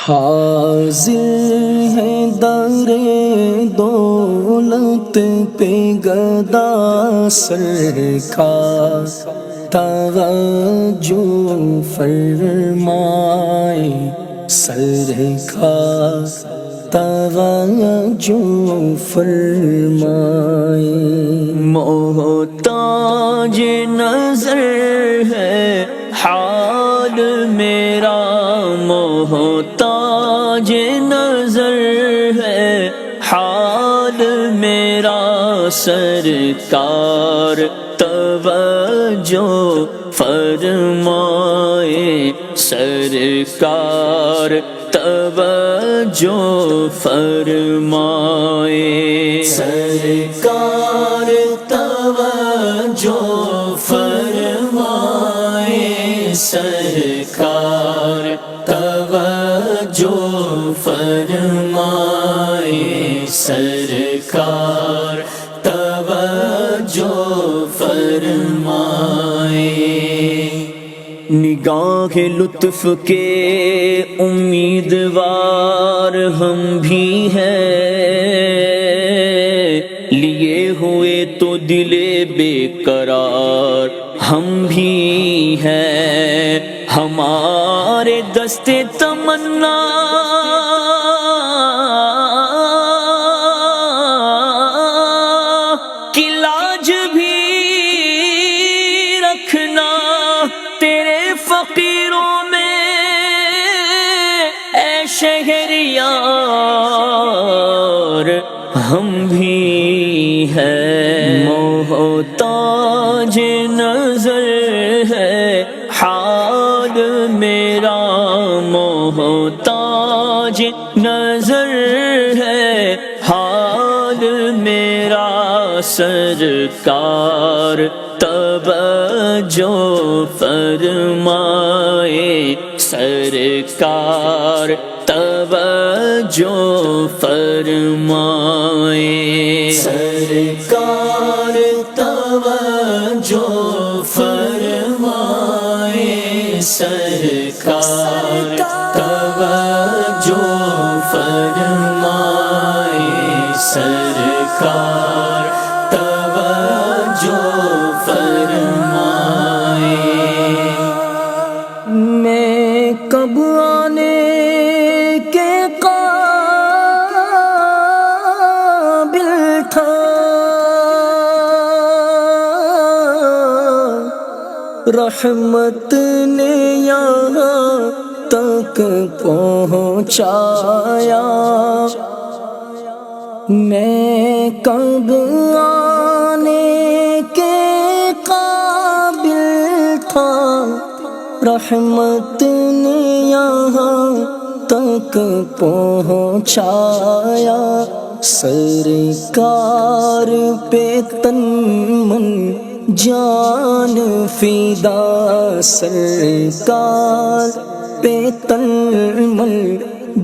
حاضر ہے در دولت پہ گدا سرکار، توجہ فرمائے سرکار، توجہ فرمائے۔ محتاج نظر ہے حال میرا، محتاج نظر ہے حال میرا، سرکار توجہ فرمائے سرکار، توجہ فرمائے سرکار، توجہ فرمائے سرکار، توجہ فرمائے سرکار، توجہ فرمائے۔ نگاہ لطف کے امیدوار ہم بھی ہیں، لیے ہوئے تو دل بے قرار ہم بھی ہیں، ہمارے دستے تمنا کی لاج بھی رکھنا، تیرے فقیروں میں اے شہریار ہم بھی ہیں، محتاج نظر ہے حال میرا، محتاج نظر ہے حال میرا، سرکار توجہ فرمائے سرکار، توجہ فرمائے سرکار، توجہ فرمائے سرکار، توجہ فرمائے سرکار، توجہ فرمائے۔ میں کب آنے کے قابل تھا، رحمت نے یہاں تک پہنچایا، میں کب آنے کے قابل تھا، رحمت نے یہاں تک پہنچایا، سرکار پہ تن من جان فدا، سرکار پہ تن من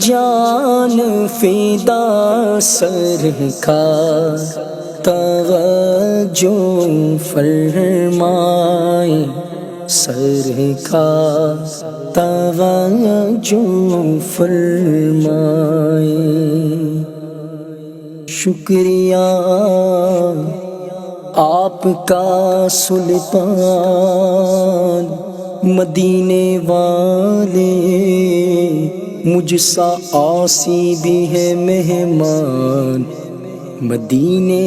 جان فدا، سرکار توجہ فرمائے سرکار، توجہ فرمائے۔ شکریہ آپ کا سلطان، مدینے والے مجھ سا عاصی بھی ہے مہمان، مدینے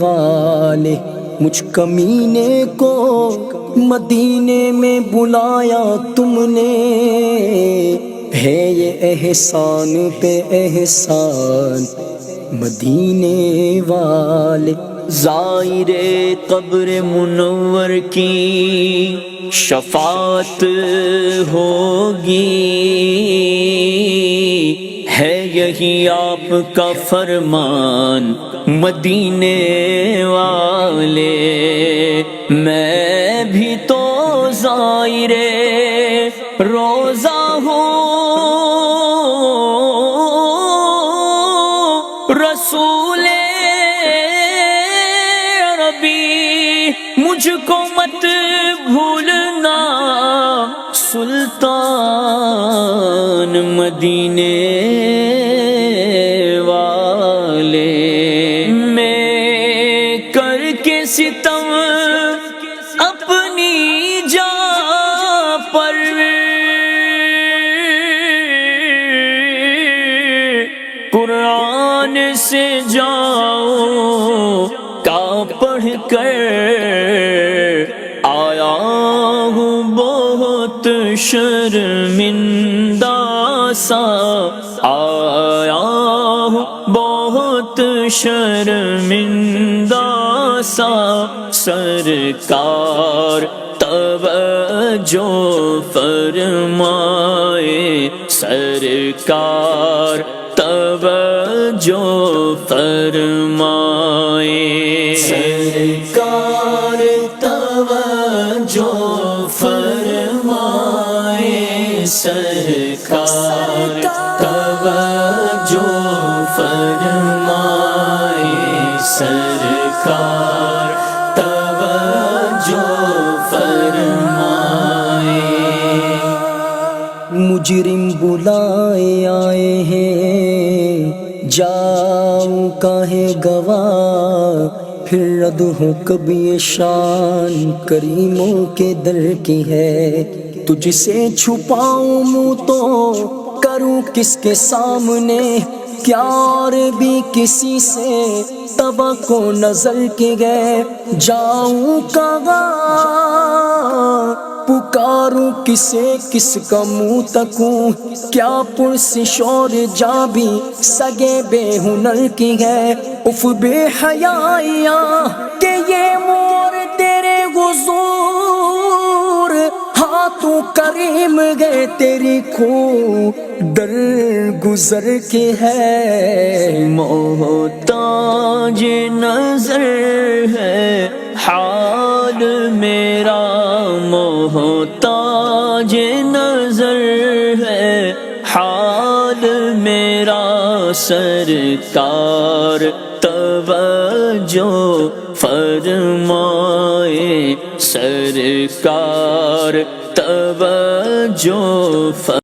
والے مجھ کمینے کو مدینے میں بلایا تم نے، ہے یہ احسان پہ احسان مدینے والے۔ زائر قبر منور کی شفاعت ہوگی، ہے یہی آپ کا فرمان مدینے والے، میں بھی تو زائر روزہ ہوں، رسول عربی مجھ کو مت بھولنا، سلطان مدینے والے، میں کر کے ستم اپنی جان پر، قرآن سے جاؤں کا پڑھ کر آیا ہوں بہت شرمندہ سا، آیا ہوں بہت شرمندہ سا، سرکار توجہ فرمائے، سرکار توجہ فرمائے، سرکار توجہ فرمائے، سرکار توجہ فرمائے، سرکار توجہ فرمائے۔ مجرم بلائے آئے ہیں، جاؤ کاہے گواہ، پھر رد ہو کبھی یہ شان کریموں کے در کی ہے، تجھ سے چھپاؤں منہ تو کروں کس کے سامنے، کیا اور بھی کسی سے توقع نظر کے گئے، جاؤں کہاں پکاروں کسے، کس کا منہ تکوں، کیا پرسش اور جا بھی سگے بے ہنر کی ہے، اف بے حیائیاں کہ یہ مور تیرے حضور، ہاتھوں کریم گئے تیری کھو در گزر کے ہے، محتاج نظر ہے حال میرا، محتاج نظر ہے حال میرا، سرکار توجہ فرمائے، سرکار توجہ فرمائے۔